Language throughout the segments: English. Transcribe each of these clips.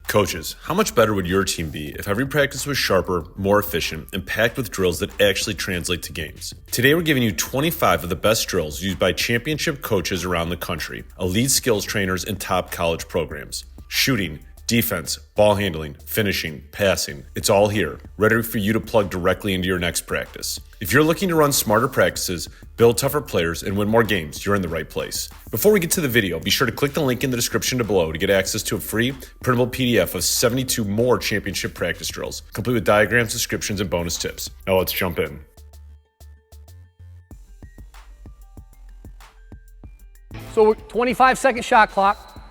Coaches, how much better would your team be if every practice was sharper, more efficient, and packed with drills that actually translate to games? Today we're giving you 25 of the best drills used by championship coaches around the country, elite skills trainers, and top college programs. Shooting, defense, ball handling, finishing, passing, it's all here, ready for you to plug directly into your next practice. If you're looking to run smarter practices, build tougher players, and win more games, you're in the right place. Before we get to the video, be sure to click the link in the description below to get access to a free printable PDF of 72 more championship practice drills, complete with diagrams, descriptions, and bonus tips. Now let's jump in. So 25-second shot clock.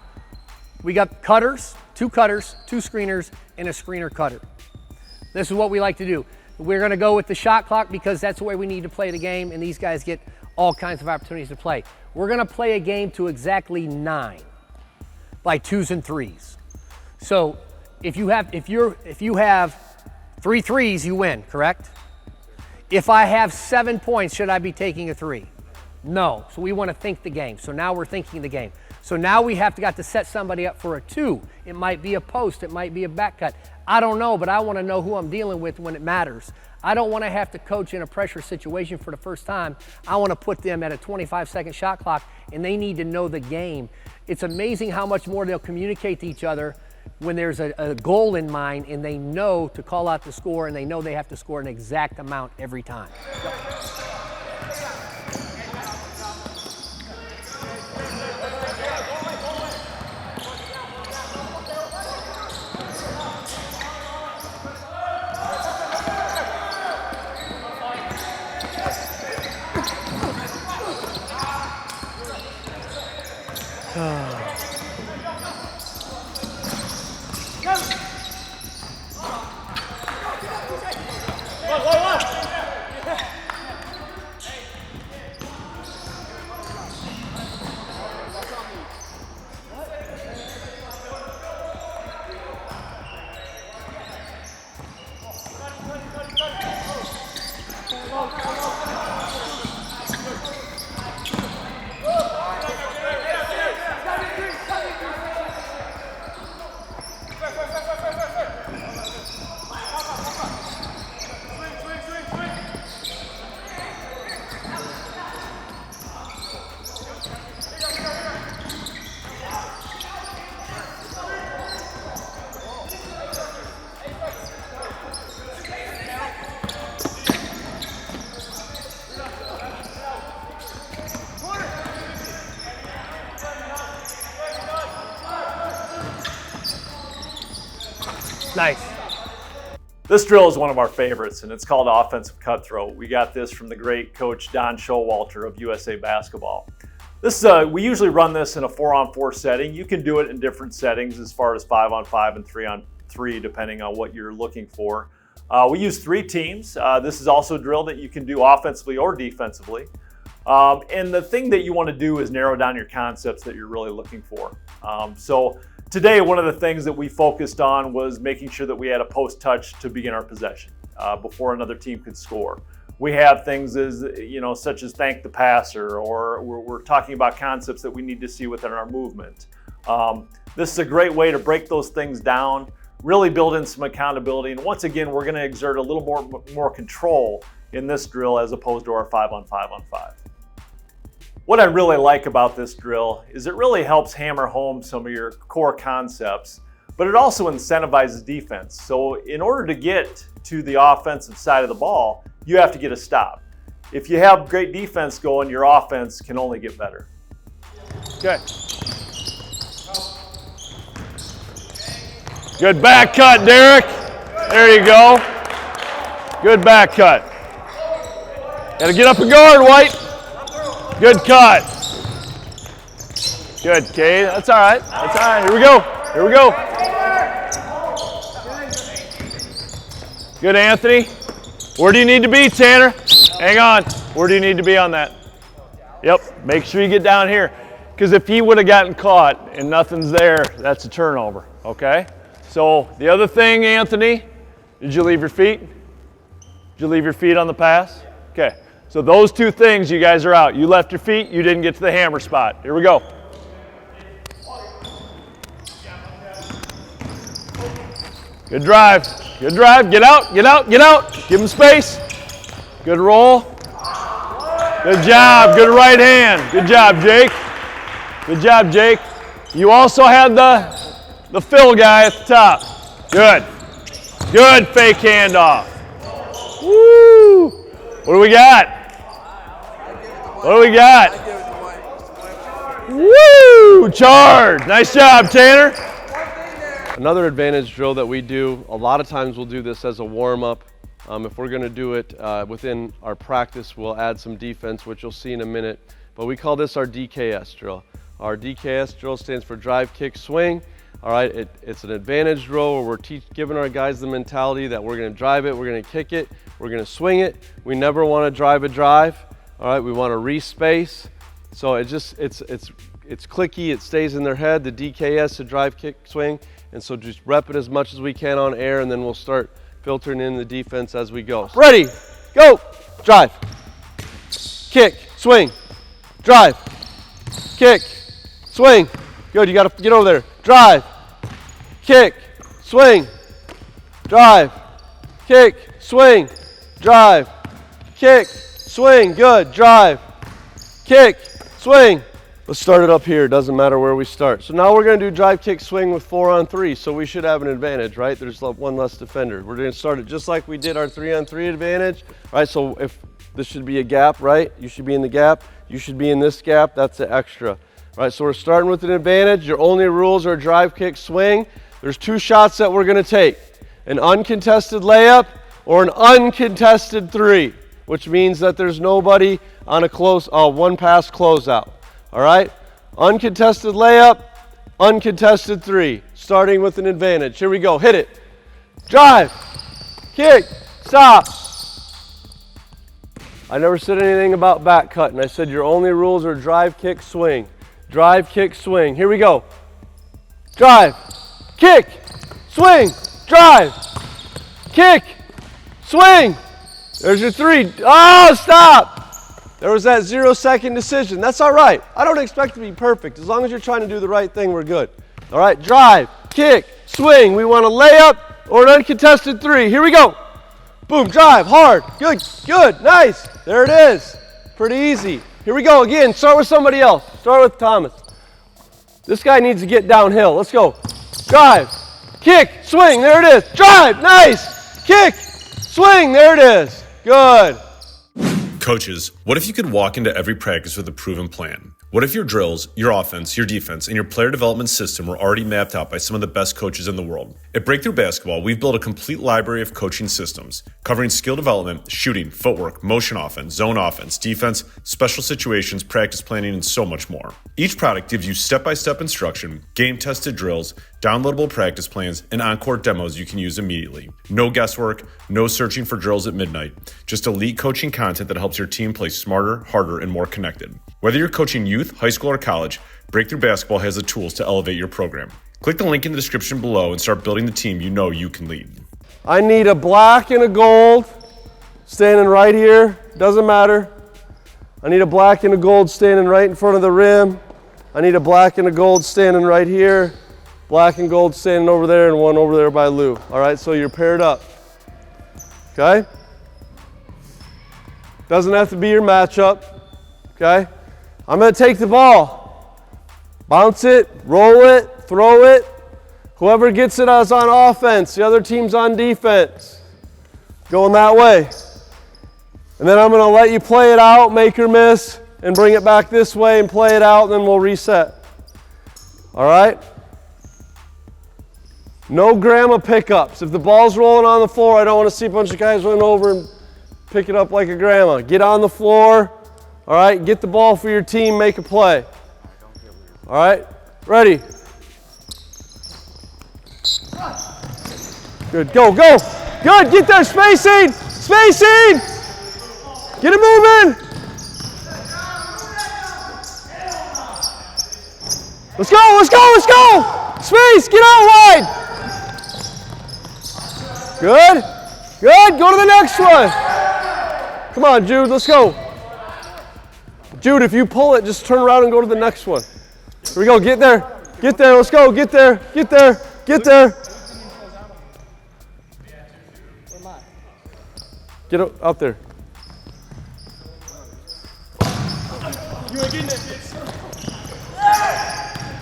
We got cutters, two screeners, and a screener cutter. This is what we like to do. We're gonna go with the shot clock because that's the way we need to play the game, and these guys get all kinds of opportunities to play. We're gonna play a game to exactly 9 by 2s and 3s. So if you have 3 threes, you win, correct? If I have 7 points, should I be taking a 3? No, so we wanna think the game. So now we're thinking the game. So now we have got to set somebody up for a 2. It might be a post, it might be a back cut. I don't know, but I want to know who I'm dealing with when it matters. I don't want to have to coach in a pressure situation for the first time. I want to put them at a 25-second shot clock, and they need to know the game. It's amazing how much more they'll communicate to each other when there's a goal in mind, and they know to call out the score, and they know they have to score an exact amount every time. Nice. This drill is one of our favorites, and it's called offensive cutthroat. We got this from the great coach Don Showalter of USA Basketball. We usually run this in a 4-on-4 setting. You can do it in different settings as far as 5-on-5 and 3-on-3, depending on what you're looking for. We use 3 teams. This is also a drill that you can do offensively or defensively. And the thing that you want to do is narrow down your concepts that you're really looking for. So today, one of the things that we focused on was making sure that we had a post touch to begin our possession before another team could score. We have things such as thank the passer, or we're talking about concepts that we need to see within our movement. This is a great way to break those things down, really build in some accountability. And once again, we're going to exert a little more control in this drill as opposed to our 5-on-5-on-5. What I really like about this drill is it really helps hammer home some of your core concepts, but it also incentivizes defense. So in order to get to the offensive side of the ball, you have to get a stop. If you have great defense going, your offense can only get better. Good. Good back cut, Derek. There you go. Good back cut. Got to get up and guard, White. Good cut. Good, Kay. That's all right. That's all right. Here we go. Here we go. Good, Anthony. Where do you need to be, Tanner? Hang on. Where do you need to be on that? Yep. Make sure you get down here. Because if he would have gotten caught and nothing's there, that's a turnover. Okay? So the other thing, Anthony, did you leave your feet? Did you leave your feet on the pass? Okay. So those 2 things, you guys are out. You left your feet, you didn't get to the hammer spot. Here we go. Good drive. Good drive. Get out, get out, get out. Give him space. Good roll. Good job. Good right hand. Good job, Jake. Good job, Jake. You also had the fill guy at the top. Good. Good fake handoff. Woo! What do we got? What do we got? Woo! Charge. Nice job, Tanner. Another advantage drill that we do, a lot of times we'll do this as a warm-up. If we're going to do it within our practice, we'll add some defense, which you'll see in a minute. But we call this our DKS drill. Our DKS drill stands for drive, kick, swing. All right, it's an advantage drill where we're giving our guys the mentality that we're going to drive it, we're going to kick it, we're going to swing it. We never want to drive a drive. All right, we want to re-space. So it's clicky, it stays in their head, the DKS, the drive, kick, swing. And so just rep it as much as we can on air, and then we'll start filtering in the defense as we go. Ready, go, drive, kick, swing, drive, kick, swing. Good, you got to get over there. Drive, kick, swing, drive, kick, swing, drive, kick, swing. Good, drive, kick, swing. Let's start it up here. It doesn't matter where we start. So now we're going to do drive, kick, swing with 4-on-3. So we should have an advantage, right? There's one less defender. We're going to start it just like we did our 3-on-3 advantage. All right, so if this should be a gap, right? You should be in the gap. You should be in this gap. That's the extra. All right, so we're starting with an advantage. Your only rules are drive, kick, swing. There's 2 shots that we're going to take. An uncontested layup or an uncontested 3, which means that there's nobody on a one pass closeout. All right, uncontested layup, uncontested 3, starting with an advantage. Here we go, hit it. Drive, kick, stop. I never said anything about back cutting. I said your only rules are drive, kick, swing. Drive, kick, swing. Here we go. Drive, kick, swing, drive, kick, swing. There's your 3. Oh, stop. There was that 0-second decision. That's all right. I don't expect to be perfect. As long as you're trying to do the right thing, we're good. All right, drive, kick, swing. We want a layup or an uncontested 3. Here we go. Boom, drive, hard. Good, good, nice. There it is. Pretty easy. Here we go again. Start with somebody else. Start with Thomas. This guy needs to get downhill. Let's go. Drive, kick, swing. There it is. Drive, nice. Kick, swing. There it is. Good. Coaches, what if you could walk into every practice with a proven plan? What if your drills, your offense, your defense, and your player development system were already mapped out by some of the best coaches in the world? At Breakthrough Basketball, we've built a complete library of coaching systems covering skill development, shooting, footwork, motion offense, zone offense, defense, special situations, practice planning, and so much more. Each product gives you step-by-step instruction, game-tested drills, downloadable practice plans, and on-court demos you can use immediately. No guesswork, no searching for drills at midnight, just elite coaching content that helps your team play smarter, harder, and more connected. Whether you're coaching youth, high school, or college, Breakthrough Basketball has the tools to elevate your program. Click the link in the description below and start building the team you know you can lead. I need a black and a gold standing right here. Doesn't matter. I need a black and a gold standing right in front of the rim. I need a black and a gold standing right here. Black and gold standing over there and one over there by Lou. All right, so you're paired up. Okay? Doesn't have to be your matchup. Okay? I'm going to take the ball. Bounce it, roll it, throw it. Whoever gets it is on offense. The other team's on defense. Going that way. And then I'm going to let you play it out, make or miss, and bring it back this way and play it out, and then we'll reset. All right? No grandma pickups. If the ball's rolling on the floor, I don't want to see a bunch of guys run over and pick it up like a grandma. Get on the floor. All right, get the ball for your team, make a play. All right, ready. Good, go, go. Good, get there, spacing, spacing. Get it moving. Let's go, let's go, let's go. Space, get out wide. Good, good, go to the next one. Come on, Jude, let's go. Jude, if you pull it, just turn around and go to the next one. Here we go, get there, let's go, get there, get there, get there. Get out there.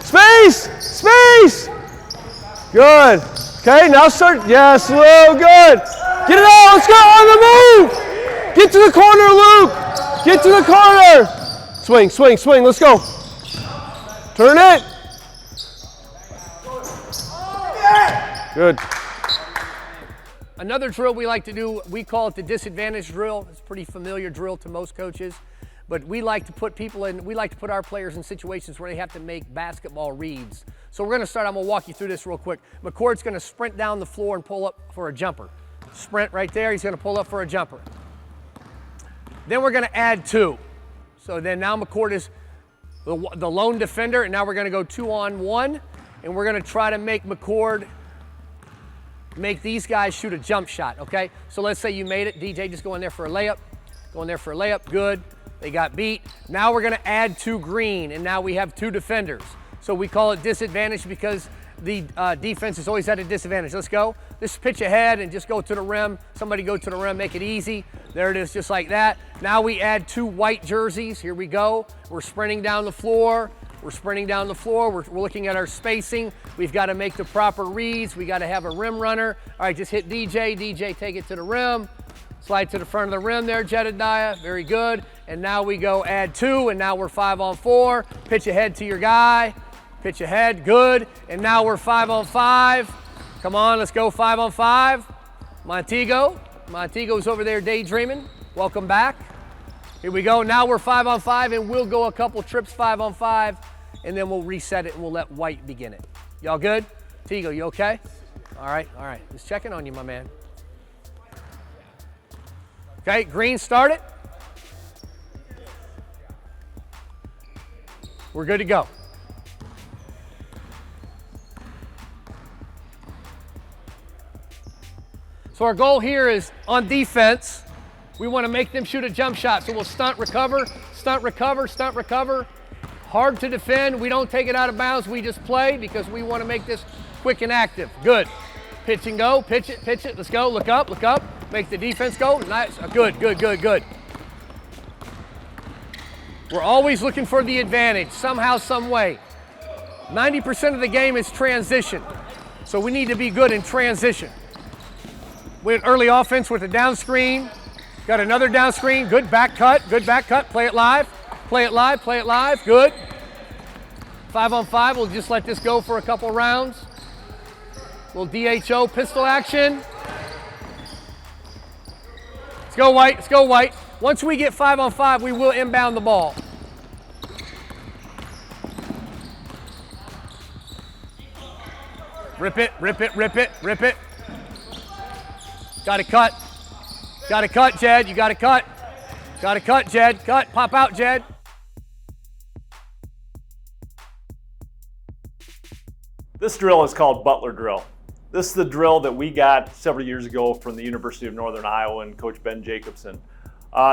Space! Space! Good. Okay, now start. Yes, slow, good. Get it out, let's go, on the move! Get to the corner, Luke! Get to the corner! Swing, swing, swing, let's go. Turn it. Good. Another drill we like to do, we call it the disadvantage drill. It's a pretty familiar drill to most coaches, but we like to put our players in situations where they have to make basketball reads. So we're gonna start, I'm gonna walk you through this real quick. McCord's gonna sprint down the floor and pull up for a jumper. Sprint right there, he's gonna pull up for a jumper. Then we're gonna add 2. So then now McCord is the lone defender, and now we're gonna go 2-on-1, and we're gonna try to make McCord make these guys shoot a jump shot, okay? So let's say you made it, DJ, just go in there for a layup. Go in there for a layup, good. They got beat. Now we're gonna add 2 green, and now we have 2 defenders. So we call it disadvantage because the defense is always at a disadvantage. Let's go. Just pitch ahead and just go to the rim. Somebody go to the rim, make it easy. There it is, just like that. Now we add 2 white jerseys. Here we go. We're sprinting down the floor. We're sprinting down the floor. We're looking at our spacing. We've got to make the proper reads. We got to have a rim runner. All right, just hit DJ. DJ, take it to the rim. Slide to the front of the rim there, Jedediah. Very good. And now we go add 2, and now we're 5-on-4. Pitch ahead to your guy. Pitch ahead, good. And now we're 5-on-5. Come on, let's go 5-on-5. Montego's over there daydreaming. Welcome back. Here we go. Now we're 5-on-5, and we'll go a couple trips 5-on-5, and then we'll reset it and we'll let White begin it. Y'all good? Tigo, you okay? All right. Just checking on you, my man. Okay, green, start it. We're good to go. So our goal here is on defense, we want to make them shoot a jump shot. So we'll stunt, recover, stunt, recover, stunt, recover. Hard to defend. We don't take it out of bounds. We just play because we want to make this quick and active. Good. Pitch and go. Pitch it. Let's go. Look up. Make the defense go. Nice. Good. We're always looking for the advantage, somehow, some way. 90% of the game is transition. So we need to be good in transition. We had early offense with a down screen. Got another down screen. Good back cut. Play it live. Good. 5-on-5. We'll just let this go for a couple rounds. Little DHO pistol action. Let's go White. Once we get 5-on-5, we will inbound the ball. Rip it. Got to cut, Jed. You got to cut. Jed. Cut. Pop out, Jed. This drill is called Butler drill. This is the drill that we got several years ago from the University of Northern Iowa and Coach Ben Jacobson.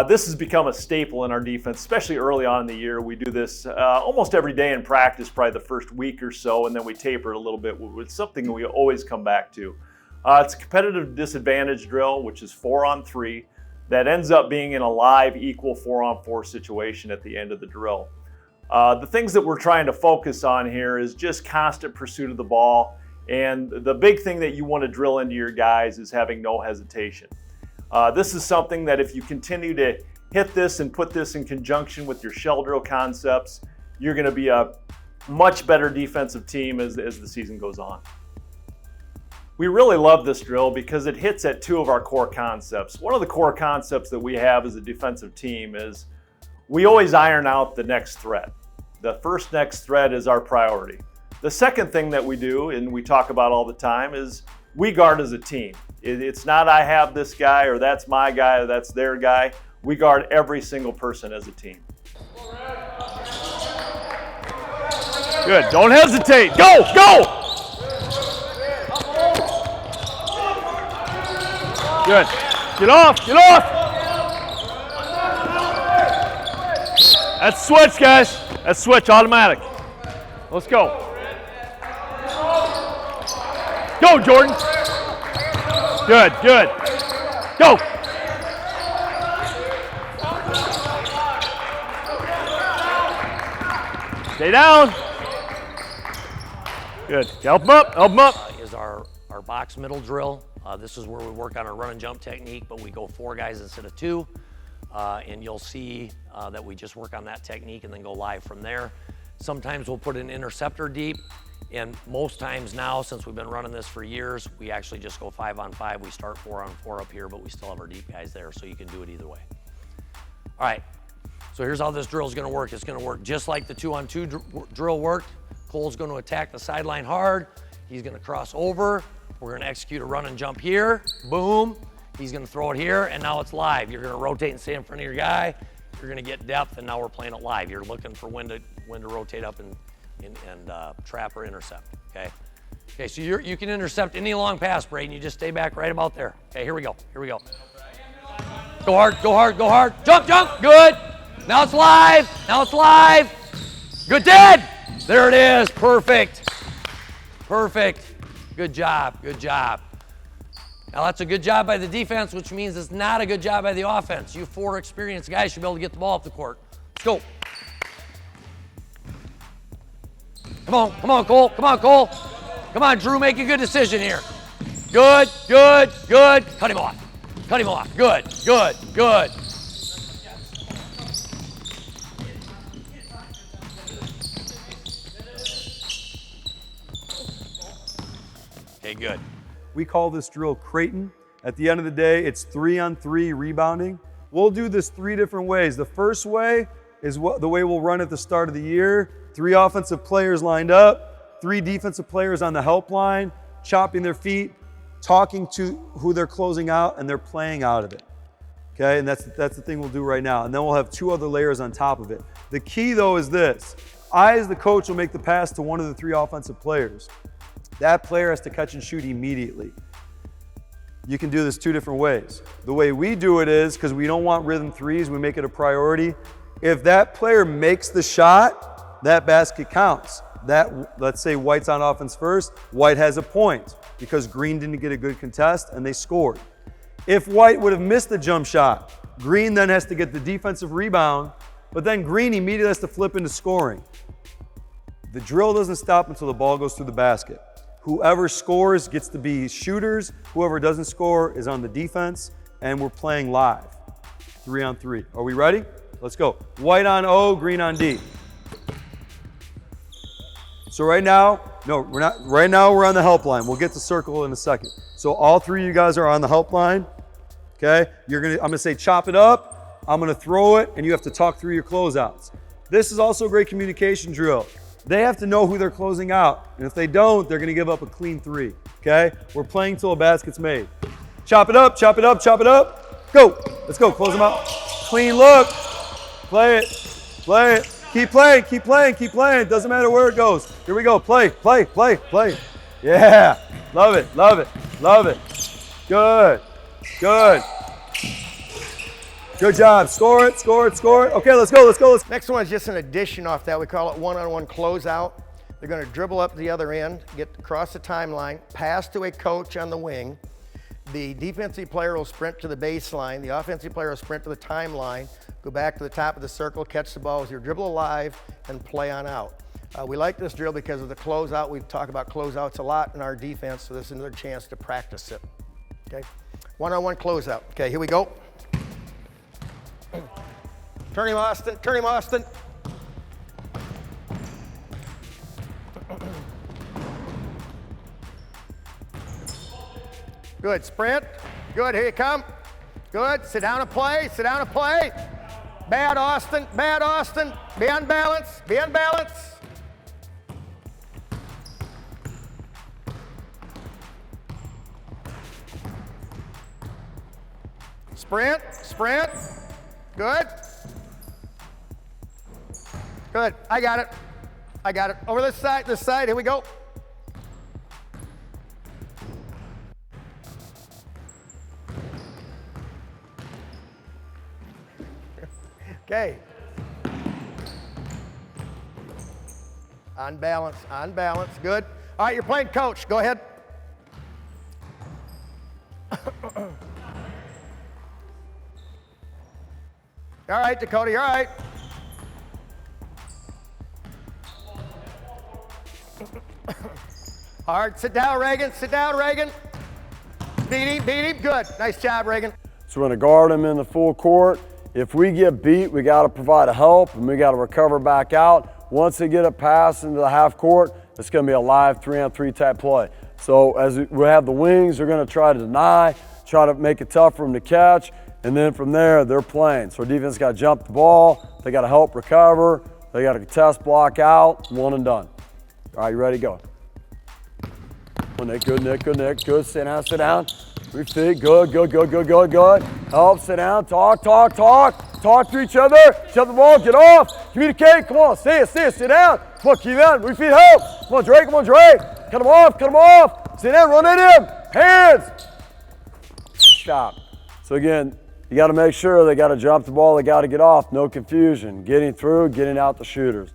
This has become a staple in our defense, especially early on in the year. We do this almost every day in practice, probably the first week or so, and then we taper it a little bit with something we always come back to. It's a competitive disadvantage drill, which is 4-on-3, that ends up being in a live equal 4-on-4 situation at the end of the drill. The things that we're trying to focus on here is just constant pursuit of the ball, and the big thing that you want to drill into your guys is having no hesitation. This is something that if you continue to hit this and put this in conjunction with your shell drill concepts, you're going to be a much better defensive team as the season goes on. We really love this drill because it hits at 2 of our core concepts. One of the core concepts that we have as a defensive team is we always iron out the next threat. The first next threat is our priority. The second thing that we do, and we talk about all the time, is we guard as a team. It's not I have this guy or that's my guy or that's their guy. We guard every single person as a team. Good, don't hesitate, go! Good. Get off! That's switch, guys. That's switch, automatic. Let's go. Go, Jordan. Good. Go. Stay down. Good. Help him up. Help him up. Is our box middle drill. This is where we work on our run and jump technique, but we go 4 guys instead of 2. And you'll see that we just work on that technique and then go live from there. Sometimes we'll put an interceptor deep, and most times now, since we've been running this for years, we actually just go 5-on-5. We start 4-on-4 up here, but we still have our deep guys there, so you can do it either way. All right, so here's how this drill is gonna work. It's gonna work just like the 2-on-2 drill worked. Cole's gonna attack the sideline hard. He's gonna cross over. We're gonna execute a run and jump here, boom. He's gonna throw it here, and now it's live. You're gonna rotate and stay in front of your guy. You're gonna get depth, and now we're playing it live. You're looking for when to rotate up and trap or intercept, okay? Okay, so you can intercept any long pass, Braden. You just stay back right about there. Okay, here we go, here we go. Go hard, go hard, go hard. Jump, jump, good. Now it's live, now it's live. Good, dead. There it is, perfect. Perfect, good job, good job. Now that's a good job by the defense, which means it's not a good job by the offense. You 4 experienced guys should be able to get the ball up the court. Let's go. Come on, come on, Cole, come on, Cole. Come on, Drew, make a good decision here. Good, good, good. Cut him off, cut him off. Good, good, good. Okay, good. We call this drill Creighton. At the end of the day, it's 3-on-3 rebounding. We'll do this 3 different ways. The first way is the way we'll run at the start of the year. 3 offensive players lined up, 3 defensive players on the help line, chopping their feet, talking to who they're closing out, and they're playing out of it. Okay, and that's the thing we'll do right now. And then we'll have 2 other layers on top of it. The key though is this. I, as the coach, will make the pass to one of the 3 offensive players. That player has to catch and shoot immediately. You can do this 2 different ways. The way we do it is, because we don't want rhythm 3s, we make it a priority. If that player makes the shot, that basket counts. Let's say White's on offense first, White has a point because Green didn't get a good contest and they scored. If White would have missed the jump shot, Green then has to get the defensive rebound, but then Green immediately has to flip into scoring. The drill doesn't stop until the ball goes through the basket. Whoever scores gets to be shooters. Whoever doesn't score is on the defense, and we're playing live. 3-on-3. Are we ready? Let's go. White on O, Green on D. So right now, no, we're not. Right now we're on the help line. We'll get to circle in a second. So all 3 of you guys are on the help line. Okay? I'm gonna say chop it up. I'm gonna throw it, and you have to talk through your closeouts. This is also a great communication drill. They have to know who they're closing out. And if they don't, they're gonna give up a clean 3, okay? We're playing till a basket's made. Chop it up, chop it up, chop it up. Go, let's go, close them out. Clean look, play it, play it. Keep playing, keep playing, keep playing. Doesn't matter where it goes. Here we go, play, play, play, play. Yeah, love it, love it, love it. Good, good. Good job, score it, score it, score it. Okay, let's go, let's go. Next one is just an addition off that. We call it one-on-one closeout. They're gonna dribble up the other end, get across the timeline, pass to a coach on the wing. The defensive player will sprint to the baseline. The offensive player will sprint to the timeline, go back to the top of the circle, catch the ball with your dribble alive, and play on out. We like this drill because of the closeout. We've talked about closeouts a lot in our defense, so this is another chance to practice it. Okay, one-on-one closeout. Okay, here we go. Turn him, Austin. Turn him, Austin. Good. Sprint. Good. Here you come. Good. Sit down and play. Sit down and play. Bad, Austin. Bad, Austin. Be on balance. Be on balance. Sprint. Sprint. Good. Good. I got it. I got it. Over this side. This side. Here we go. Okay. On balance. On balance. Good. All right. You're playing coach. Go ahead. All right, Dakota, you're all right. Hard. Sit down, Reagan. Sit down, Reagan. Beat him. Beat him. Good. Nice job, Reagan. So we're going to guard him in the full court. If we get beat, we got to provide a help, and we got to recover back out. Once they get a pass into the half court, it's going to be a live 3-on-3 type play. So as we have the wings, they're going to try to deny, try to make it tough for them to catch, and then from there, they're playing. So defense got to jump the ball. They got to help recover. They got to contest, block out, one and done. All right, you ready? Go. Oh, Nick, good, Nick, good, Nick, good. Sit down, sit down. 3 feet, good, good, good, good, good, good. Help, sit down, talk, talk, talk. Talk to each other. Jump the ball, get off. Communicate, come on, stay, sit down. Come on, keep that. 3 feet, help. Come on, Drake, come on, Drake. Cut him off, cut him off. Sit down, run at him. Hands. Stop. So again, you got to make sure they got to jump the ball, they got to get off, no confusion. Getting through, getting out the shooters.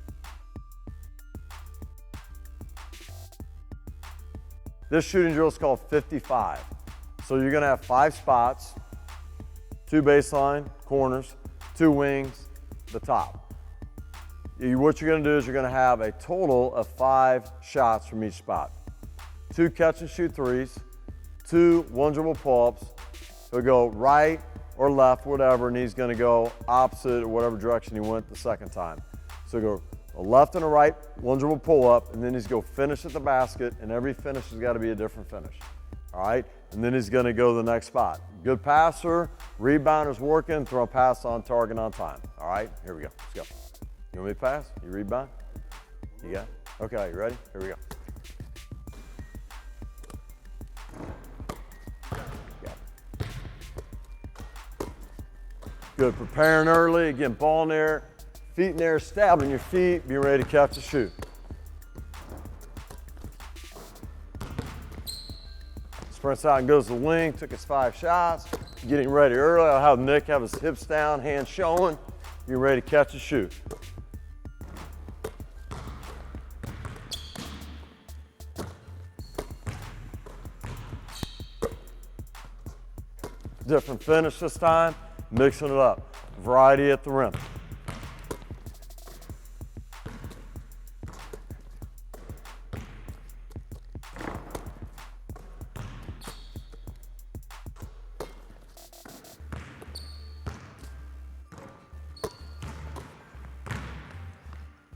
This shooting drill is called 55. So you're going to have 5 spots, 2 baseline, corners, 2 wings, the top. What you're going to do is you're going to have a total of 5 shots from each spot. 2 catch and shoot threes, 2 one dribble pull-ups. He'll go right or left, whatever, and he's going to go opposite or whatever direction he went the second time. So go a left and a right, one dribble pull-up, and then he's going to finish at the basket, and every finish has got to be a different finish. All right, and then he's going to go to the next spot. Good passer, rebounder's working, throw a pass on target on time. All right, here we go. Let's go. You want me to pass? You rebound? You got it? Okay, you ready? Here we go. Good, preparing early, again, ball in there, feet in there, stabbing your feet, be ready to catch and shoot. Sprints out and goes to the wing, took his 5 shots, getting ready early. I'll have Nick have his hips down, hands showing, be ready to catch and shoot. Different finish this time. Mixing it up, variety at the rim.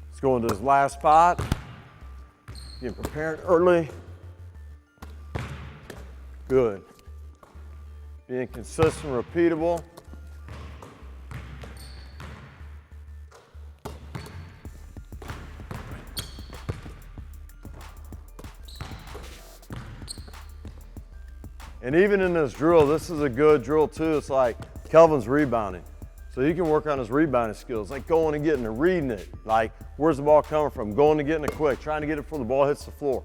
Let's go into his last spot. Getting prepared early. Good. Being consistent, repeatable. And even in this drill, this is a good drill too. It's like Kelvin's rebounding. So he can work on his rebounding skills, like going and getting it, reading it. Like, where's the ball coming from? Going and getting it quick, trying to get it before the ball hits the floor.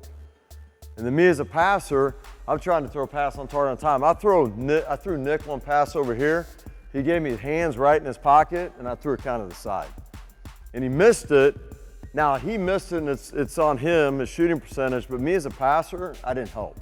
And then me as a passer, I'm trying to throw a pass on target on time. I threw Nick one pass over here. He gave me his hands right in his pocket, and I threw it kind of to the side. And he missed it. Now, he missed it, and it's on him, his shooting percentage, but me as a passer, I didn't help.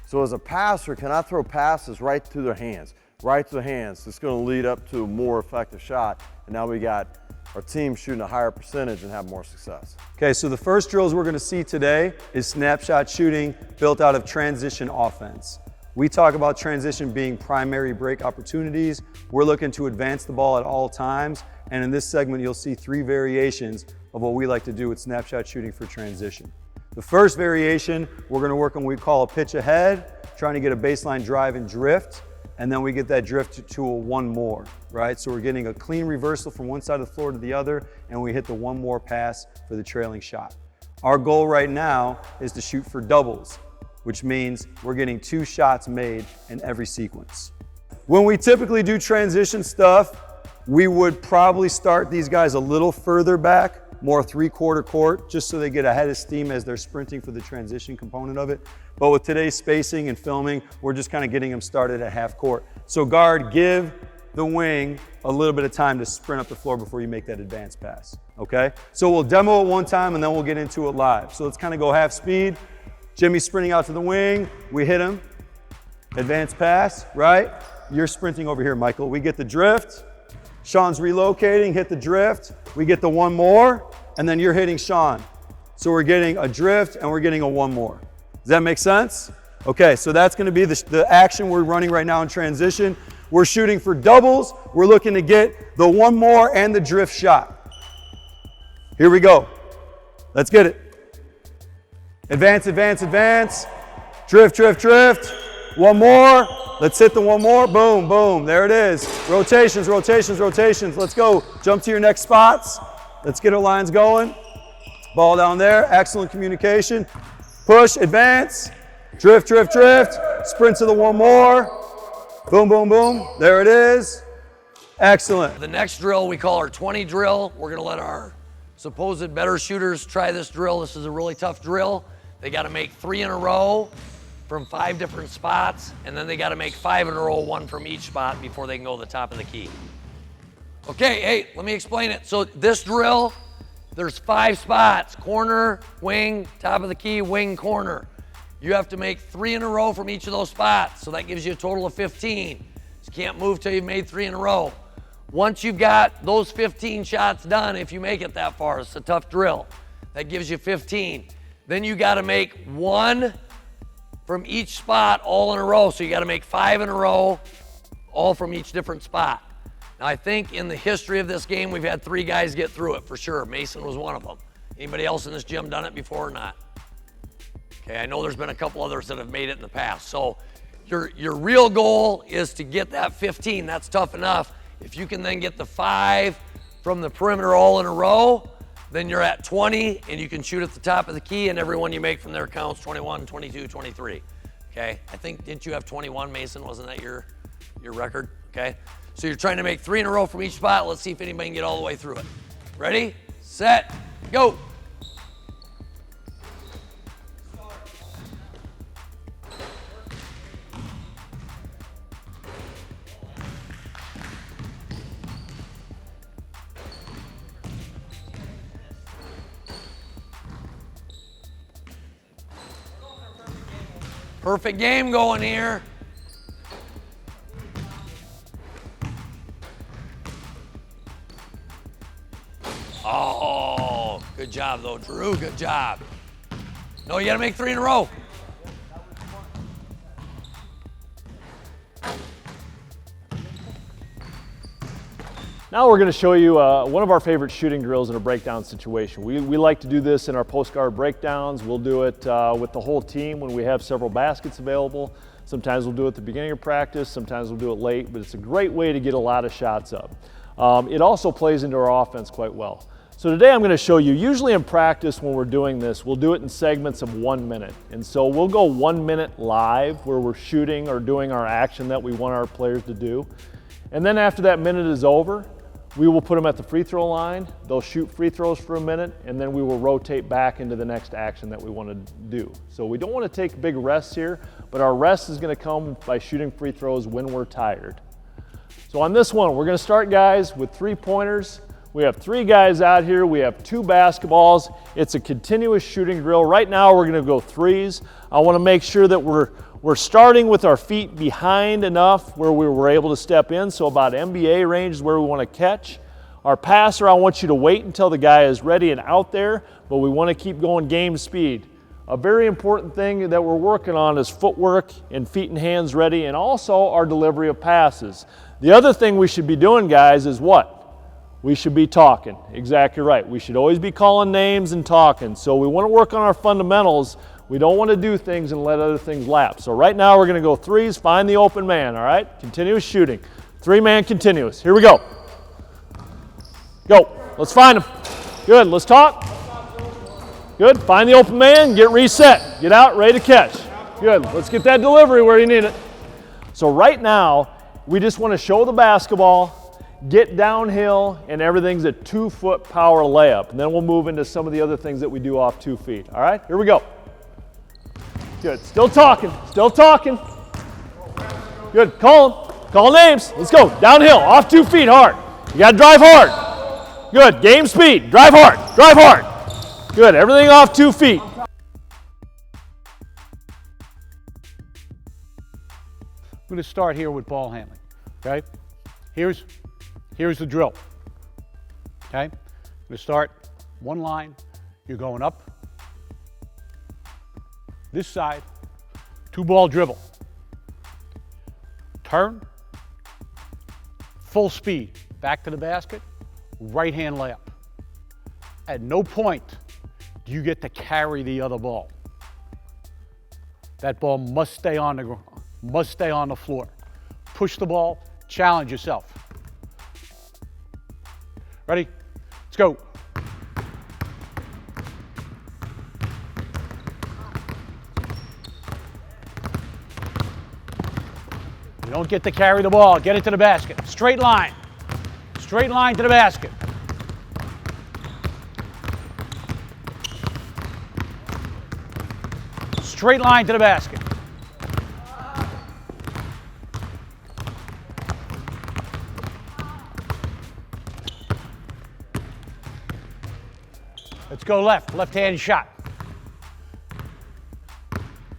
So as a passer, can I throw passes right to their hands? Right to the hands. It's going to lead up to a more effective shot. And now we got our team shooting a higher percentage and have more success. Okay, so the first drills we're going to see today is snapshot shooting built out of transition offense. We talk about transition being primary break opportunities. We're looking to advance the ball at all times. And in this segment, you'll see 3 variations of what we like to do with snapshot shooting for transition. The first variation, we're going to work on what we call a pitch ahead, trying to get a baseline drive and drift, and then we get that drift to a one more, right? So we're getting a clean reversal from one side of the floor to the other, and we hit the one more pass for the trailing shot. Our goal right now is to shoot for doubles, which means we're getting 2 shots made in every sequence. When we typically do transition stuff, we would probably start these guys a little further back, more 3/4 court, just so they get ahead of steam as they're sprinting for the transition component of it. But with today's spacing and filming, we're just kind of getting them started at half court. So guard, give the wing a little bit of time to sprint up the floor before you make that advanced pass, okay? So we'll demo it one time and then we'll get into it live. So let's kind of go half speed. Jimmy's sprinting out to the wing, we hit him. Advanced pass, right? You're sprinting over here, Michael. We get the drift. Sean's relocating, hit the drift. We get the one more, and then you're hitting Sean. So we're getting a drift and we're getting a one more. Does that make sense? Okay, so that's going to be the action we're running right now in transition. We're shooting for doubles. We're looking to get the one more and the drift shot. Here we go. Let's get it. Advance, advance, advance. Drift, drift, drift. One more. Let's hit the one more. Boom, boom. There it is. Rotations, rotations, rotations. Let's go. Jump to your next spots. Let's get our lines going. Ball down there. Excellent communication. Push, advance. Drift, drift, drift. Sprint to the one more. Boom, boom, boom. There it is. Excellent. The next drill we call our 20 drill. We're going to let our supposed better shooters try this drill. This is a really tough drill. They got to make 3 in a row from 5 different spots, and then they got to make 5 in a row, 1 from each spot before they can go to the top of the key. Okay, hey, let me explain it. So this drill, there's 5 spots: corner, wing, top of the key, wing, corner. You have to make 3 in a row from each of those spots, so that gives you a total of 15. You can't move till you've made 3 in a row. Once you've got those 15 shots done, if you make it that far, it's a tough drill. That gives you 15. Then you got to make 1 from each spot all in a row. So you got to make 5 in a row, all from each different spot. Now I think in the history of this game, we've had 3 guys get through it for sure. Mason was one of them. Anybody else in this gym done it before or not? Okay, I know there's been a couple others that have made it in the past. So your real goal is to get that 15. That's tough enough. If you can then get the 5 from the perimeter all in a row, then you're at 20 and you can shoot at the top of the key, and every one you make from there counts: 21, 22, 23. Okay, I think, didn't you have 21, Mason? Wasn't that your record? Okay, so you're trying to make 3 in a row from each spot. Let's see if anybody can get all the way through it. Ready, set, go. Perfect game going here. Oh, good job though, Drew, good job. No, you gotta make 3 in a row. Now we're going to show you one of our favorite shooting drills in a breakdown situation. We like to do this in our post-guard breakdowns. We'll do it with the whole team when we have several baskets available. Sometimes we'll do it at the beginning of practice, sometimes we'll do it late, but it's a great way to get a lot of shots up. It also plays into our offense quite well. So today I'm going to show you, usually in practice when we're doing this, we'll do it in segments of 1 minute. And so we'll go 1 minute live where we're shooting or doing our action that we want our players to do. And then after that minute is over, we will put them at the free throw line. They'll shoot free throws for a minute, and then we will rotate back into the next action that we want to do. So we don't want to take big rests here, but our rest is going to come by shooting free throws when we're tired. So on this one, we're going to start, guys, with 3-pointers. We have 3 guys out here. We have 2 basketballs. It's a continuous shooting drill. Right now, we're going to go 3s. I want to make sure that we're starting with our feet behind enough where we were able to step in, so about NBA range is where we want to catch. Our passer, I want you to wait until the guy is ready and out there, but we want to keep going game speed. A very important thing that we're working on is footwork and feet and hands ready, and also our delivery of passes. The other thing we should be doing, guys, is what? We should be talking. Exactly right. We should always be calling names and talking. So we want to work on our fundamentals. We don't want to do things and let other things lapse. So right now we're going to go 3s, find the open man, all right? Continuous shooting. 3-man continuous. Here we go. Go. Let's find him. Good. Let's talk. Good. Find the open man. Get reset. Get out. Ready to catch. Good. Let's get that delivery where you need it. So right now, we just want to show the basketball, get downhill, and everything's a 2-foot power layup. And then we'll move into some of the other things that we do off 2 feet. All right? Here we go. Good. Still talking. Still talking. Good. Call them. Call names. Let's go. Downhill. Off 2 feet hard. You got to drive hard. Good. Game speed. Drive hard. Drive hard. Good. Everything off 2 feet. I'm going to start here with ball handling. Okay? Here's the drill. Okay? I'm going to start one line. You're going up. this side, 2-ball dribble. Turn, full speed, back to the basket, right hand layup. At no point do you get to carry the other ball. That ball must stay on the floor. Push the ball, challenge yourself. Ready? Let's go. You don't get to carry the ball. Get it to the basket. Straight line. Straight line to the basket. Straight line to the basket. Let's go left-hand shot.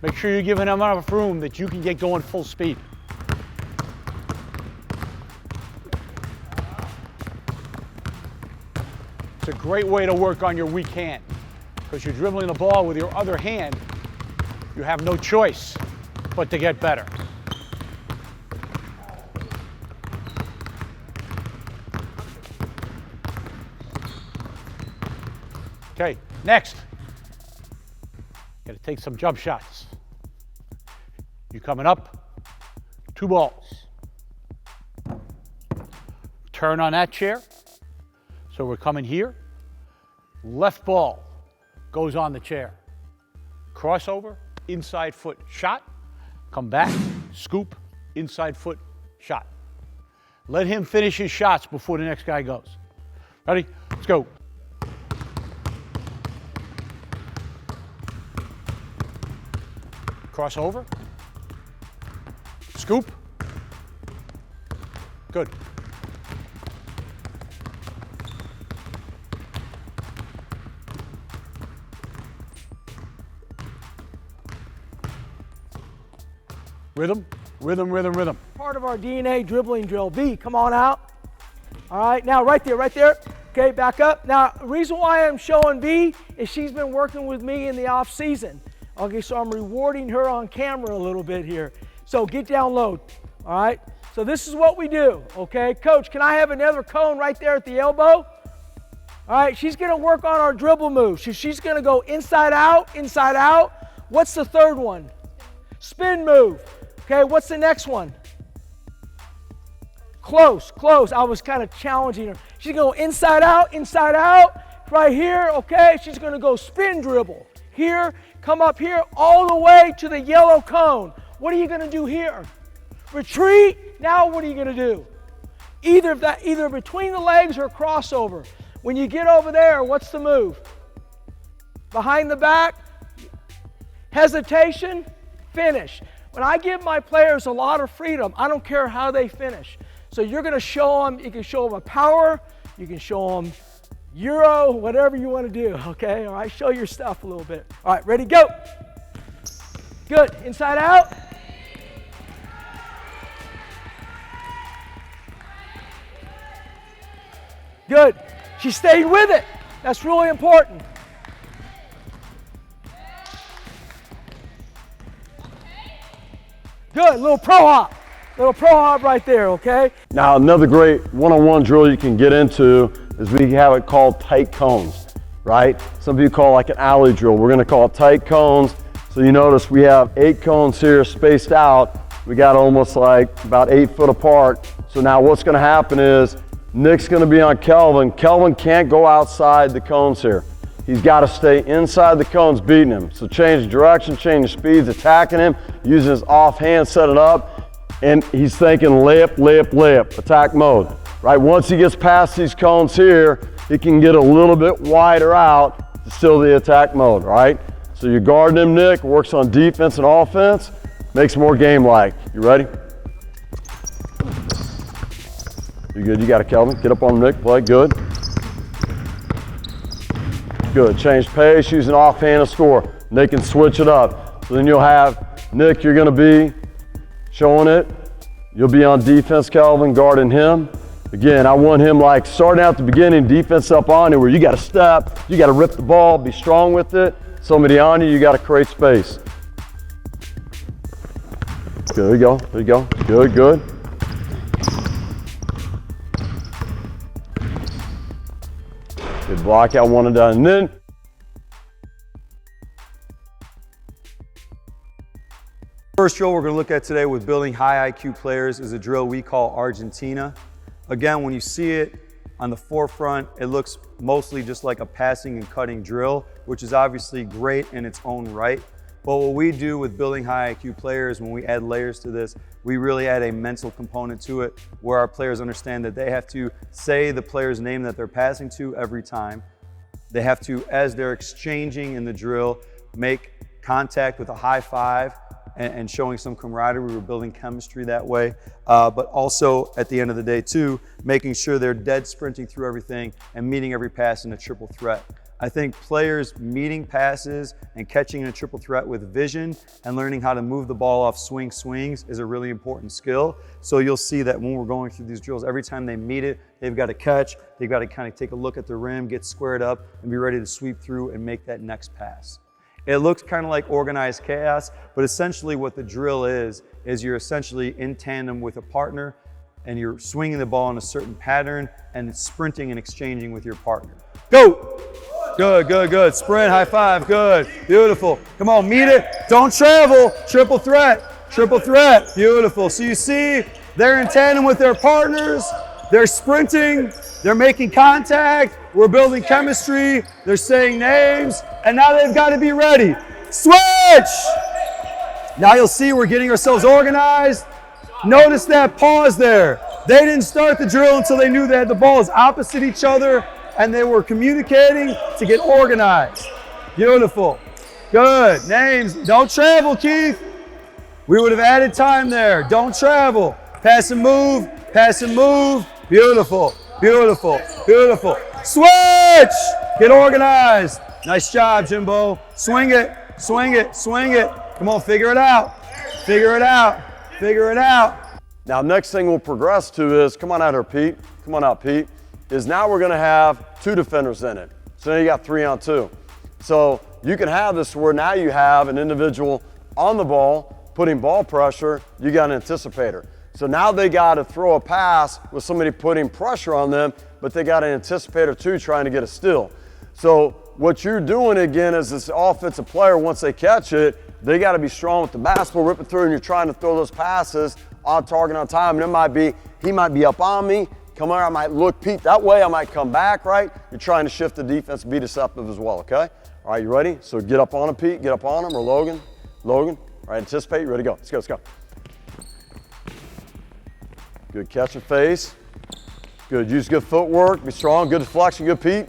Make sure you're giving them enough room that you can get going full speed. It's a great way to work on your weak hand because you're dribbling the ball with your other hand. You have no choice but to get better. Okay, next. Got to take some jump shots. You coming up, 2 balls. Turn on that chair. So we're coming here. Left ball goes on the chair. Crossover, inside foot shot. Come back, scoop, inside foot shot. Let him finish his shots before the next guy goes. Ready? Let's go. Crossover. Scoop. Good. Rhythm, rhythm, rhythm, rhythm. Part of our DNA dribbling drill. B, come on out. All right, now right there. Okay, back up. Now, the reason why I'm showing B is she's been working with me in the off season. Okay, so I'm rewarding her on camera a little bit here. So get down low, all right? So this is what we do, okay? Coach, can I have another cone right there at the elbow? All right, she's gonna work on our dribble move. She's gonna go inside out, inside out. What's the third one? Spin move. Okay, what's the next one? Close. I was kind of challenging her. She's gonna go inside out, right here, okay? She's gonna go spin dribble. Here, come up here, all the way to the yellow cone. What are you gonna do here? Retreat, now what are you gonna do? Either between the legs or crossover. When you get over there, what's the move? Behind the back, hesitation, finish. When I give my players a lot of freedom, I don't care how they finish. So you're gonna show them, you can show them a power, you can show them Euro, whatever you want to do, okay? All right, show your stuff a little bit. All right, ready, go. Good, inside out. Good, she stayed with it. That's really important. Good, little pro hop right there, okay? Now another great one-on-one drill you can get into is we have it called tight cones, right? Some people call it like an alley drill. We're gonna call it tight cones. So you notice we have 8 cones here spaced out. We got almost like about 8 foot apart. So now what's gonna happen is Nick's gonna be on Kelvin. Kelvin can't go outside the cones here. He's gotta stay inside the cones beating him. So change direction, change speeds, attacking him, using his offhand, set it up, and he's thinking layup, layup, layup, attack mode. Right, once he gets past these cones here, he can get a little bit wider out to still the attack mode, right? So you're guarding him, Nick, works on defense and offense, makes more game-like. You ready? You good, you got it, Kelvin. Get up on Nick, play, good. Good, change pace, use an offhand to score. Nick can switch it up. So then you'll have, Nick, you're gonna be showing it. You'll be on defense, Kelvin, guarding him. Again, I want him like starting out the beginning, defense up on you where you got to step, you got to rip the ball, be strong with it. Somebody on you, you got to create space. There you go, there you go. Good, good. Good block out, one and done. And then first drill we're going to look at today with building high IQ players is a drill we call Argentina. Again, when you see it on the forefront, it looks mostly just like a passing and cutting drill, which is obviously great in its own right. But what we do with building high IQ players, when we add layers to this, we really add a mental component to it where our players understand that they have to say the player's name that they're passing to every time. They have to, as they're exchanging in the drill, make contact with a high five and showing some camaraderie. We're building chemistry that way. But also at the end of the day too, making sure they're dead sprinting through everything and meeting every pass in a triple threat. I think players meeting passes and catching in a triple threat with vision and learning how to move the ball off swings is a really important skill. So you'll see that when we're going through these drills, every time they meet it, they've got to catch, they've got to kind of take a look at the rim, get squared up, and be ready to sweep through and make that next pass. It looks kind of like organized chaos, but essentially what the drill is you're essentially in tandem with a partner and you're swinging the ball in a certain pattern and sprinting and exchanging with your partner. Go! Good, good, good. Sprint, high five, good, beautiful. Come on, meet it, don't travel, triple threat, beautiful. So you see, they're in tandem with their partners, they're sprinting, they're making contact, we're building chemistry, they're saying names, and now they've got to be ready. Switch! Now you'll see we're getting ourselves organized. Notice that pause there. They didn't start the drill until they knew they had the balls opposite each other and they were communicating to get organized. Beautiful. Good. Names. Don't travel, Keith. We would have added time there. Don't travel. Pass and move. Pass and move. Beautiful. Beautiful. Beautiful. Switch! Get organized. Nice job, Jimbo. Swing it. Swing it. Swing it. Come on, figure it out. Figure it out. Figure it out. now next thing we'll progress to is, come on out here, Pete. Come on out, Pete. Is now we're gonna have 2 defenders in it. So now you got 3 on 2. So you can have this where now you have an individual on the ball, putting ball pressure, you got an anticipator. So now they got to throw a pass with somebody putting pressure on them, but they got an anticipator too trying to get a steal. So what you're doing again is this offensive player, once they catch it, they got to be strong with the basketball, rip it through, and you're trying to throw those passes on target on time. And it might be, he might be up on me, come on, I might look Pete that way, I might come back, right? You're trying to shift the defense, be deceptive as well, okay? All right, you ready? So get up on him, Pete, get up on him, or Logan. Logan, all right, anticipate, you ready to go. Let's go, let's go. Good catch and face. Good, use good footwork, be strong, good deflection, good Pete.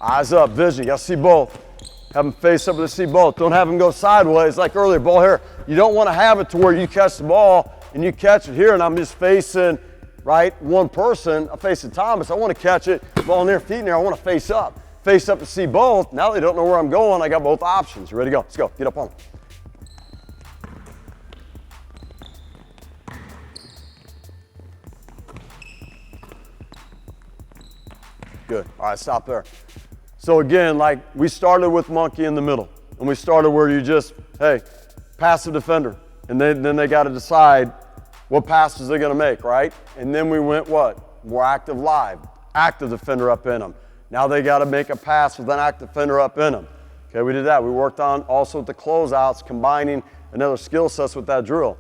Eyes up, vision, you gotta see both. Have them face up to see both. Don't have them go sideways like earlier, ball here. You don't wanna have it to where you catch the ball and you catch it here and I'm just facing, right, one person. I'm facing Thomas, I wanna catch it, ball near feet in there, I wanna face up. Face up to see both. Now they don't know where I'm going, I got both options. You ready to go? Let's go, get up on them. Good, all right, stop there. So again, like we started with monkey in the middle, and we started where you just, hey, passive defender, and then they got to decide what passes they're going to make, right? And then we went what? More active live, active defender up in them. Now they got to make a pass with an active defender up in them. Okay, we did that. We worked on also with the closeouts, combining another skill sets with that drill.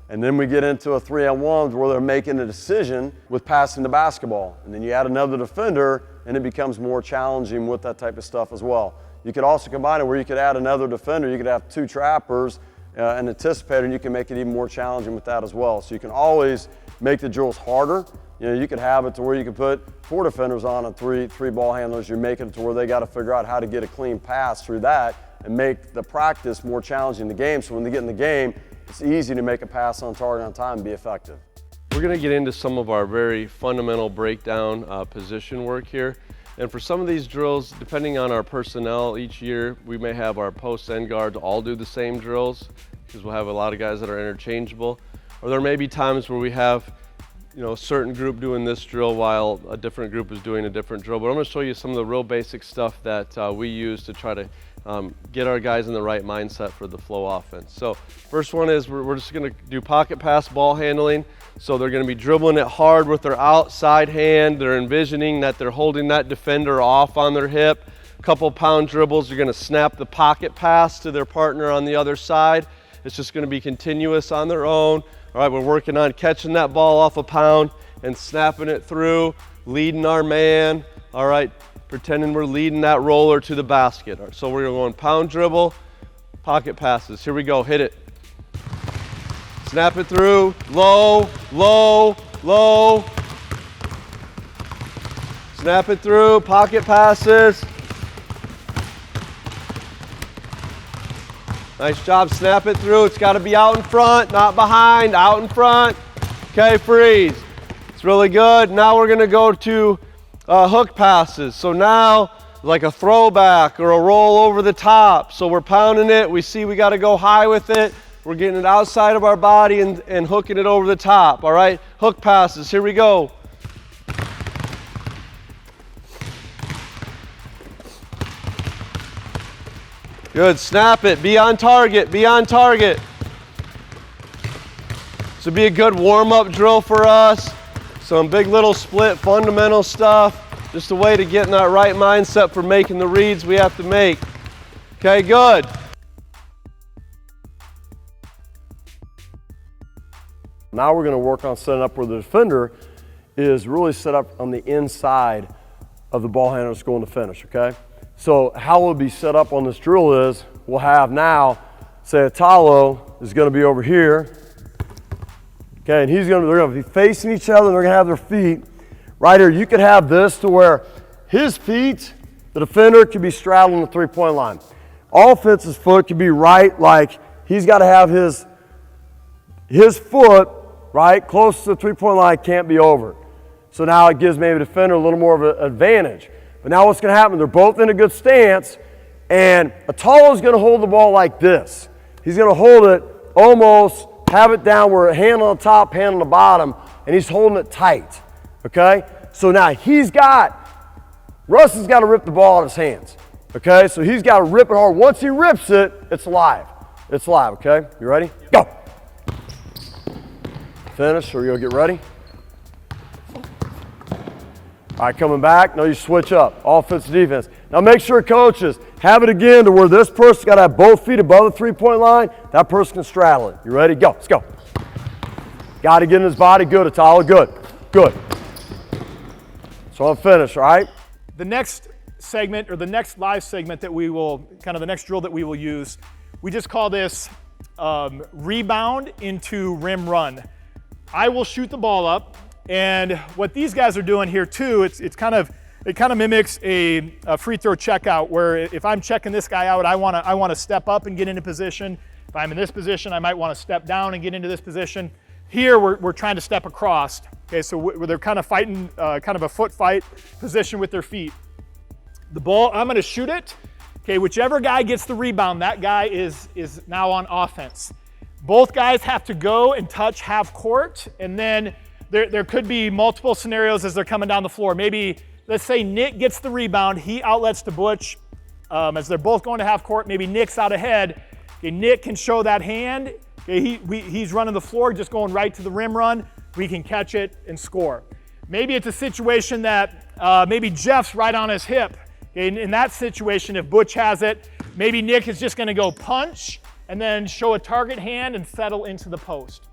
And then we get into a 3-on-1 where they're making a decision with passing the basketball. And then you add another defender, and it becomes more challenging with that type of stuff as well. You could also combine it where you could add another defender. You could have 2 trappers, an anticipator, and you can make it even more challenging with that as well. So you can always make the drills harder. You know, you could have it to where you can put 4 defenders on and 3 ball handlers. You're making it to where they got to figure out how to get a clean pass through that and make the practice more challenging in the game. So when they get in the game, it's easy to make a pass on target on time and be effective. We're going to get into some of our very fundamental breakdown position work here. And for some of these drills, depending on our personnel each year, we may have our post end guards all do the same drills because we'll have a lot of guys that are interchangeable. Or there may be times where we have a certain group doing this drill while a different group is doing a different drill. But I'm going to show you some of the real basic stuff that we use to try to get our guys in the right mindset for the flow offense. So first one is we're just going to do pocket pass ball handling. So they're going to be dribbling it hard with their outside hand. They're envisioning that they're holding that defender off on their hip. A couple pound dribbles. You're going to snap the pocket pass to their partner on the other side. It's just going to be continuous on their own. All right, we're working on catching that ball off a pound and snapping it through, leading our man. All right, pretending we're leading that roller to the basket. All right, so we're going pound dribble, pocket passes. Here we go, hit it. Snap it through, low, low, low. Snap it through, pocket passes. Nice job, snap it through. It's got to be out in front, not behind, out in front. Okay, freeze. It's really good. Now we're going to go to hook passes. So now, like a throwback or a roll over the top. So we're pounding it. We see we got to go high with it. We're getting it outside of our body and hooking it over the top. All right, hook passes. Here we go. Good, snap it, be on target, be on target. This would be a good warm-up drill for us. Some big little split fundamental stuff. Just a way to get in that right mindset for making the reads we have to make. Okay, good. Now we're going to work on setting up where the defender is really set up on the inside of the ball handler that's going to finish, okay? So how we'll be set up on this drill is we'll have now, say Italo is going to be over here, okay, and they're going to be facing each other and they're going to have their feet right here. You could have this to where his feet, the defender, could be straddling the three-point line. Offense's foot could be right, like he's got to have his foot right close to the three-point line, can't be over. So now it gives maybe the defender a little more of an advantage. But now what's going to happen, they're both in a good stance, and Italo's going to hold the ball like this. He's going to hold it almost, have it down where hand on the top, hand on the bottom, and he's holding it tight, okay? So now Russ has got to rip the ball out of his hands, okay? So he's got to rip it hard. Once he rips it, it's live. It's live, okay? You ready? Go! Finish, or you'll get ready. All right, coming back, now you switch up, offense, defense. Now make sure, coaches, have it again to where this person's got to have both feet above the three-point line. That person can straddle it. You ready? Go, let's go. Got to get in his body, good, Italo, good, good. So I'm finished, all right? The next segment, or the next live segment that we will, kind of the next drill that we will use, we just call this rebound into rim run. I will shoot the ball up. And what these guys are doing here too, it kind of mimics a free throw checkout, where if I'm checking this guy out, I want to step up and get into position. If I'm in this position, I might want to step down and get into this position. Here we're trying to step across. Okay, so they're kind of fighting, kind of a foot fight position with their feet. The ball, I'm going to shoot it. Okay, whichever guy gets the rebound, that guy is now on offense. Both guys have to go and touch half court, and then there could be multiple scenarios as they're coming down the floor. Maybe, let's say Nick gets the rebound, he outlets to Butch. As they're both going to half court, maybe Nick's out ahead. Okay, Nick can show that hand. Okay, he's running the floor, just going right to the rim run. We can catch it and score. Maybe it's a situation that maybe Jeff's right on his hip. Okay, in that situation, if Butch has it, maybe Nick is just going to go punch and then show a target hand and settle into the post.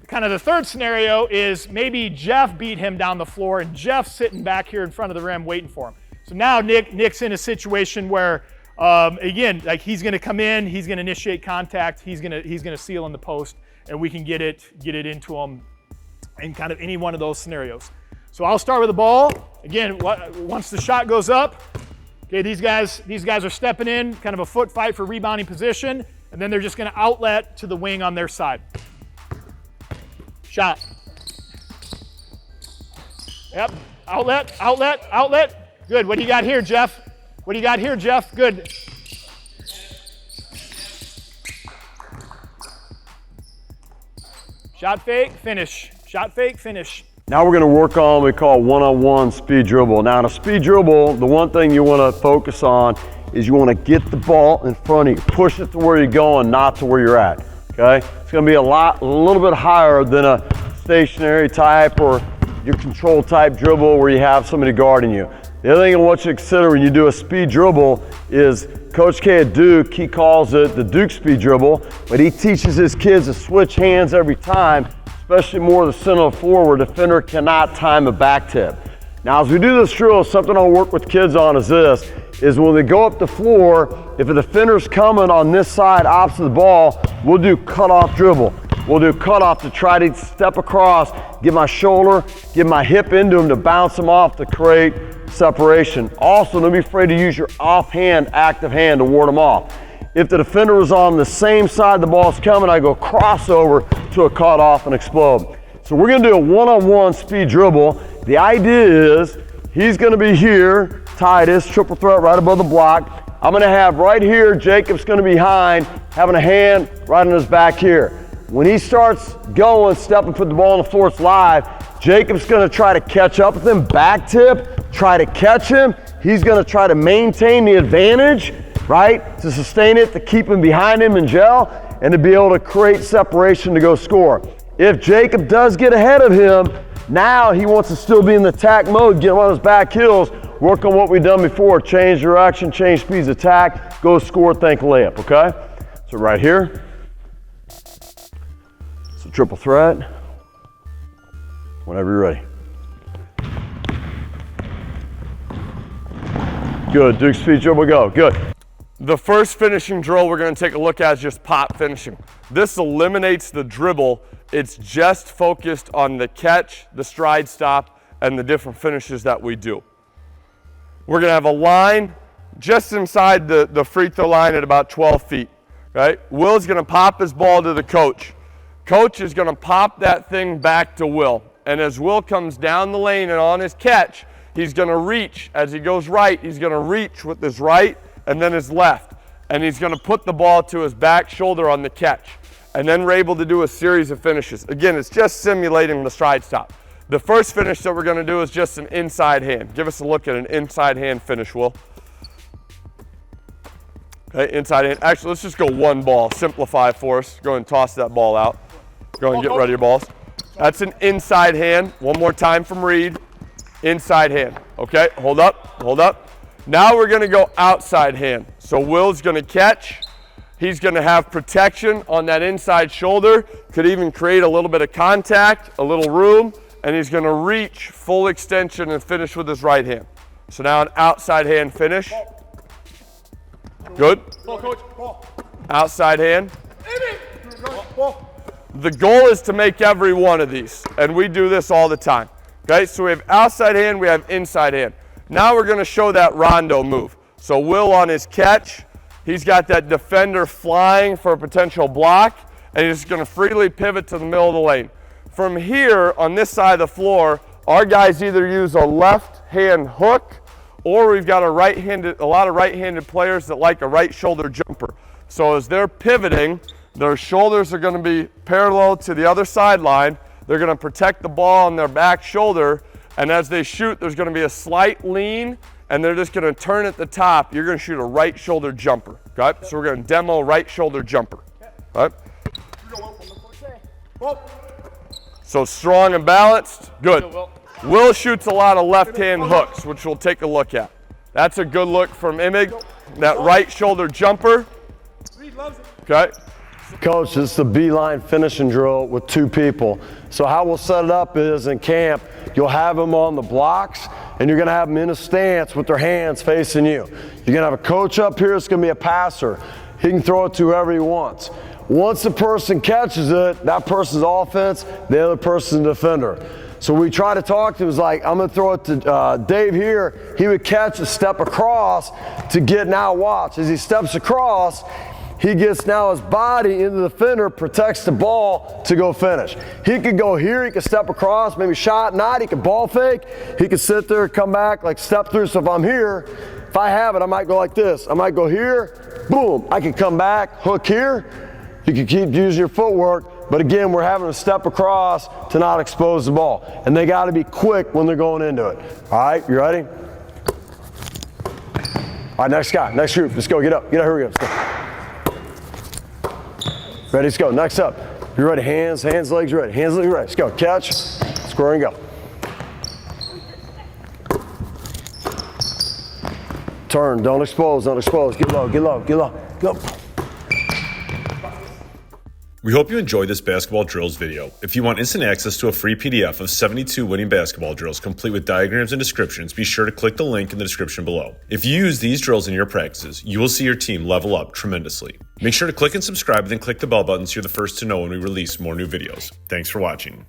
Kind of the third scenario is maybe Jeff beat him down the floor and Jeff's sitting back here in front of the rim waiting for him. So now Nick's in a situation where, again, like he's going to come in, he's going to initiate contact, he's going to seal in the post, and we can get it into him in kind of any one of those scenarios. So I'll start with the ball. Again, once the shot goes up, okay, these guys are stepping in, kind of a foot fight for rebounding position, and then they're just going to outlet to the wing on their side. Shot. Yep. Outlet, outlet, outlet. Good. What do you got here, Jeff? What do you got here, Jeff? Good. Shot fake, finish. Shot fake, finish. Now we're going to work on what we call one-on-one speed dribble. Now in a speed dribble, the one thing you want to focus on is you want to get the ball in front of you. Push it to where you're going, not to where you're at, okay? It's going to be a little bit higher than a stationary type or your control type dribble where you have somebody guarding you. The other thing I want you to consider when you do a speed dribble is Coach K at Duke, he calls it the Duke speed dribble, but he teaches his kids to switch hands every time, especially more the center of the floor where defender cannot time a back tip. Now as we do this drill, something I'll work with kids on is this, is when they go up the floor, if a defender's coming on this side opposite the ball, we'll do cutoff dribble. We'll do cutoff to try to step across, get my shoulder, get my hip into him to bounce him off to create separation. Also, don't be afraid to use your offhand, active hand to ward him off. If the defender was on the same side the ball's coming, I go crossover to a cutoff and explode. So we're gonna do a one-on-one speed dribble. The idea is he's gonna be here, Titus, triple threat right above the block. I'm gonna have right here, Jacob's gonna be behind, having a hand right on his back here. When he starts going, stepping, put the ball on the floor, it's live. Jacob's gonna try to catch up with him, back tip, try to catch him. He's gonna try to maintain the advantage, right? To sustain it, to keep him behind him in gel, and to be able to create separation to go score. If Jacob does get ahead of him, now he wants to still be in the attack mode, get him on his back heels, work on what we've done before, change direction, change speeds, attack, go score, think layup, okay? So right here, so triple threat, whenever you're ready. Good, Duke speed dribble, go, good. The first finishing drill we're going to take a look at is just pop finishing. This eliminates the dribble. It's just focused on the catch, the stride stop, and the different finishes that we do. We're going to have a line just inside the free throw line at about 12 feet. Right? Will's going to pop his ball to the coach. Coach is going to pop that thing back to Will. And as Will comes down the lane and on his catch, he's going to reach. As he goes right, he's going to reach with his right and then his left. And he's going to put the ball to his back shoulder on the catch. And then we're able to do a series of finishes. Again, it's just simulating the stride stop. The first finish that we're going to do is just an inside hand. Give us a look at an inside hand finish, Will. Okay, inside hand. Actually, let's just go one ball. Simplify for us. Go and toss that ball out. Go and get rid of your balls. That's an inside hand. One more time from Reed. Inside hand. Okay, hold up, hold up. Now we're going to go outside hand. So Will's going to catch. He's going to have protection on that inside shoulder. Could even create a little bit of contact, a little room, and he's going to reach full extension and finish with his right hand. So now an outside hand finish. Good. Outside hand. The goal is to make every one of these, and we do this all the time. Okay, so we have outside hand, we have inside hand. Now we're going to show that rondo move. So Will on his catch, he's got that defender flying for a potential block, and he's going to freely pivot to the middle of the lane. From here, on this side of the floor, our guys either use a left hand hook, or we've got a lot of right-handed players that like a right shoulder jumper. So as they're pivoting, their shoulders are going to be parallel to the other sideline. They're going to protect the ball on their back shoulder, and as they shoot, there's going to be a slight lean, and they're just going to turn at the top. You're going to shoot a right shoulder jumper. Okay? So we're going to demo right shoulder jumper. Right? So strong and balanced. Good. Will shoots a lot of left-hand hooks, which we'll take a look at. That's a good look from Imig. That right shoulder jumper. Okay. Coach, this is the Beilein finishing drill with two people. So how we'll set it up is in camp, you'll have them on the blocks, and you're going to have them in a stance with their hands facing you. You're going to have a coach up here that's going to be a passer. He can throw it to whoever he wants. Once the person catches it, that person's offense, the other person's defender. So we try to talk to him, it's like, I'm going to throw it to Dave here. He would catch a step across to get now, watch. As he steps across, he gets now his body into the defender, protects the ball to go finish. He could go here, he could step across, maybe shot, not, he could ball fake. He could sit there, come back, like step through. So if I'm here, if I have it, I might go like this. I might go here, boom. I can come back, hook here. You can keep using your footwork. But again, we're having to step across to not expose the ball. And they got to be quick when they're going into it. All right, you ready? All right, next guy, next group. Let's go, get up, hurry up, let's go. Ready, let's go. Next up. You ready? Hands, legs ready. Hands, legs ready. Let's go. Catch, square and go. Turn, don't expose. Get low, go. We hope you enjoyed this basketball drills video. If you want instant access to a free PDF of 72 winning basketball drills complete with diagrams and descriptions, be sure to click the link in the description below. If you use these drills in your practices, you will see your team level up tremendously. Make sure to click and subscribe and then click the bell button so you're the first to know when we release more new videos. Thanks for watching.